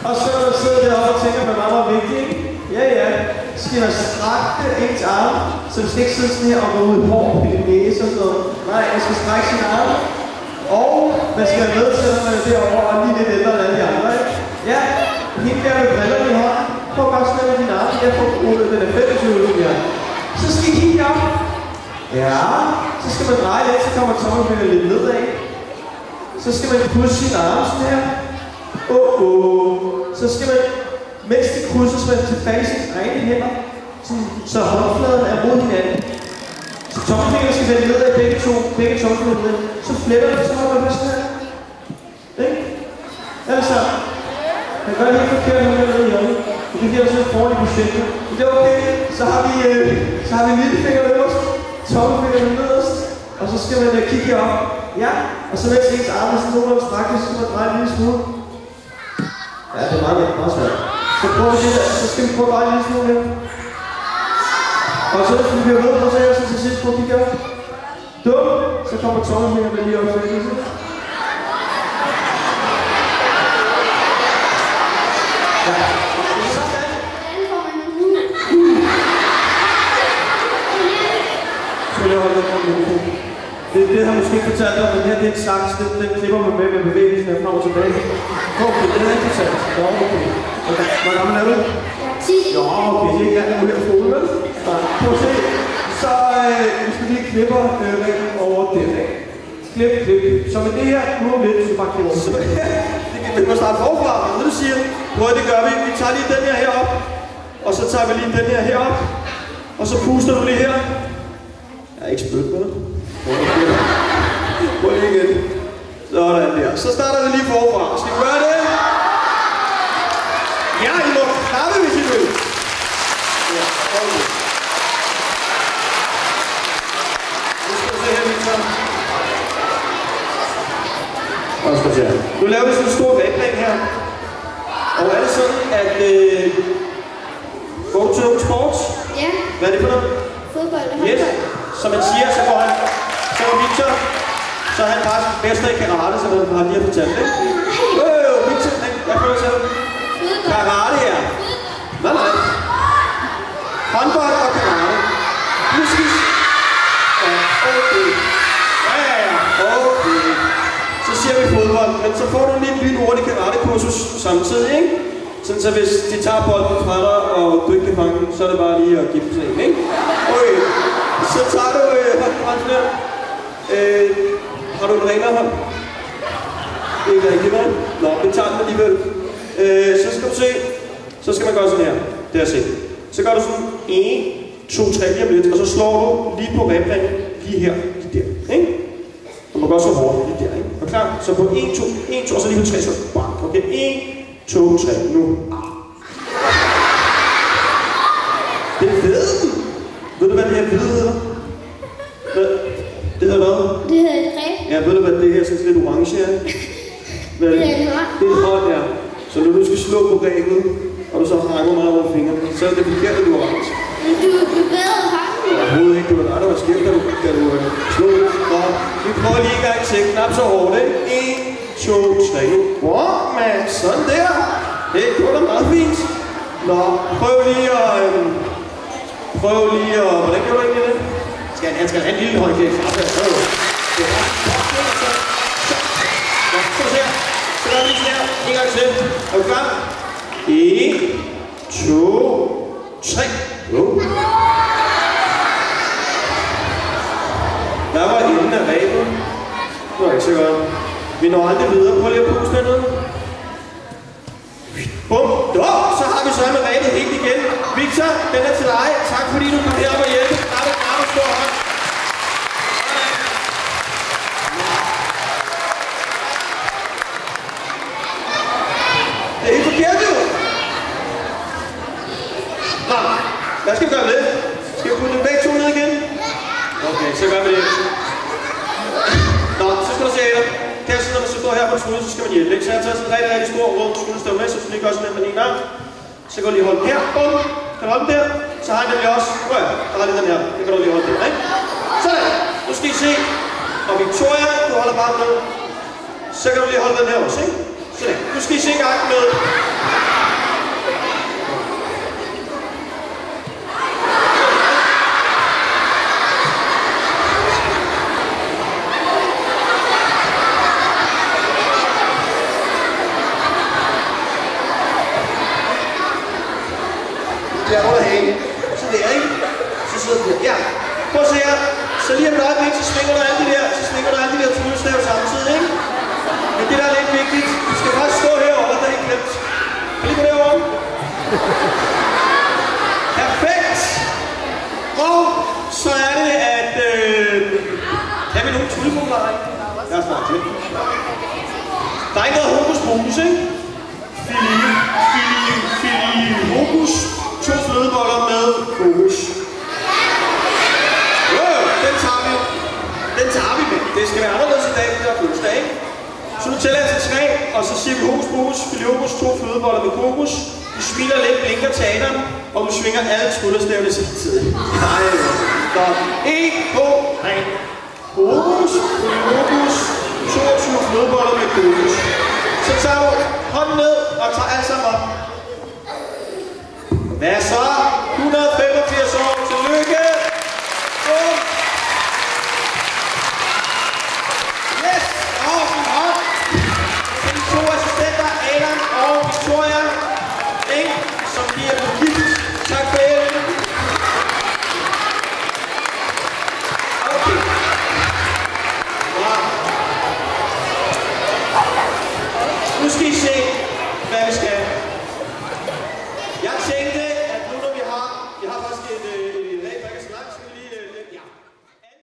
Og så når du sidder deroppe og tænker, hvad meget vigtigt, ikke? Ja, ja. Så skal man strække ens arme, så du skal ikke sidde sådan her og gå ud i hår på din næse og sådan noget. Nej, man skal strække sin arme. Og man skal have med til, at man er derovre og lige lidt ældre end alle de andre, ikke? Ja, hende der med brillerne i hånden. Prøv bare sådan med dine arme. Jeg får ud den er 25 her. Så skal I kigge op. Ja, så skal man dreje lidt, så kommer tommelfingeren lidt nedad. Så skal man krydse sine arme sådan her. Så skal man, mens de krydser, så man tilbage i sine egne hænder, så håndfladen er mod hinanden. Så tommelfingeren skal vende nedad begge tommelfingeren nedad. Så fletter det, så holder man sådan her. Ikke? Altså, man gør det helt forkert, når man er nede i hjørnet. Det giver sådan et foran i projektet. Det er okay, så har vi lillefingeren øverst, tommelfingeren nederst, og så skal man kigge op. Ja, og så mens ens arme er sådan nogenlunde strakte, så skal man dreje en lille smule. Ja, det er meget svært. Så prøver vi det der, så skal vi prøve at dreje en lille smule her. Og så hvis vi bliver ved på, så her, så til sidst prøv at kigge op. Dum, så kommer tommelfingeren lige op. Ja. Det har jeg måske ikke fortalt dig, men her det er en saks, den klipper man med bevægelsen af frem og tilbage. Okay, det har jeg ikke fortalt. Nå, okay. Hvor gammel er du? 10. Nå, okay, det er ikke andet, at skole, vel? Prøv at se. Så hvis du lige klipper ringen over den, ikke? Klip. Så med det her, nu om lidt, så bare klipper over det. Vi må starte forfra, hvad du siger. Prøv det gør vi. Vi tager lige den her herop, og så tager vi lige den her herop, og så puster du lige her. Jeg er ikke spødt med det. Prøv lige igen. Sådan der. Så starter vi lige forfra. Skal vi gøre det? Ja, I må klappe, hvis I vil. Ja, okay. Nu skal vi se her, Victor. Og skal vi se. Nu laver vi sådan en stor vægtring her. Og er det sådan, at går du til sport? Ja. Hvad er det for noget? Fodbold og yes. håndbold. Som man siger, så går Victor, så er han faktisk bedste i karate, som han lige har fortalt, ikke? Victor, hvad kan du sige? Karate, ja. Nej. Håndbold og karate. Præcis. Ja, okay. Okay. Så siger vi fodbold, men så får du en lille hurtig karate-kursus samtidig, ikke? Sådan så hvis de tager bolden fra dig, og du ikke kan fange den, så er det bare lige at give dem til en, ikke? Okay. Så tager du hånden der. Har du en ringerhånd? Ikke rigtig, hvad? Nå, det tager den alligevel. Så skal du se. Så skal man gøre sådan her. Det er se. Så gør du sådan 1, 2, 3 lige om lidt, og så slår du lige på ribringen. Lige her, lige der. Ikke? Og man gør så hårdt lige der, ikke? Og klar? Så på 1, 2, og så lige på 3, så bang. Okay, 1, 2, 3, nu. Det er fedt. Ved du, hvad det her hvide hedder? Det hedder hvad? Det hedder et ræb. Ja, ved du, hvad det her er sådan lidt orange her? Det er en hånd. Det er en hånd, ja. Så når du skal slå på ræbet, og du så hanger meget over fingrene, så er det forkert, at du er orange. Men du bedre hånden. Overhovedet ikke. Det var dig, der var skæmt, da du slog. Nå, vi prøver lige en gang til. Knap så hårdt, ikke? 1, 2, 3. Wow, man. Sådan der. Det er meget fint. Nå, prøv lige at... Hvordan gør du egentlig det? Han skal have en lille håndklæde. Så gør vi lige her. En gang til. Er du klar? 1, 2, 3. Der var enden af ræben. Det var ikke så godt. Vi når aldrig videre. Prøv lige at puste dernede. Bum. Så har vi så med ræbet helt igen. Victor, den er til dig. Tak fordi du kom herop og hjælpe. Klappe, stor hånd. Det er helt forkert, jo. Nå, hvad skal vi gøre med det? Skal vi putte dem begge to ned igen? Okay, så gør vi det. Nå, så skal du se her. Kassen, når man så står her på skulder, så skal man hjælpe, ikke? Så jeg har taget sådan en rigtig stor rød skulderstøv med, så du lige gør sådan her med din arm. Så kan du lige holde den her. Bum. Kan du holde den der? Så har jeg nemlig også. Prøv at der har lige den her. Det kan du lige holde der, ikke? Sådan. Nu skal I se. Og Victoria, du holder bare med. Så kan du lige holde den her også, ikke? Sådan. Nu skal I se en gang med Der under hagen. Så der, ikke? Så sidder du der. Ja. Prøv at se her. Så lige om et øjeblik, så svinger du alle de der tryllestav samtidig, ikke? Men det der er lidt vigtigt. Du skal faktisk stå herovre, der er ikke glemt. Kan lige gå derovre? Perfekt! Og så er det, at... kan vi nogle trylleformularer, ikke? Jeg har snart glemt. Der er ikke noget hokus pokus, ikke? Fili hokus. 2 flødeboller med fokus. Den tager vi med. Det skal være anderledes i dag, fordi der er fødselsdag, ikke? Så nu tæller jeg til 3, og så siger vi hokus pokus, fili hokus, 2 flødeboller med fokus. Du smiler lidt, blinker teateren, og du svinger alle tryllestavene samtidig. Nej, godt. 1, 2, 3. Hokus, fili hokus, 22 flødeboller med fokus. Så tager du hånden ned og tager alt sammen op.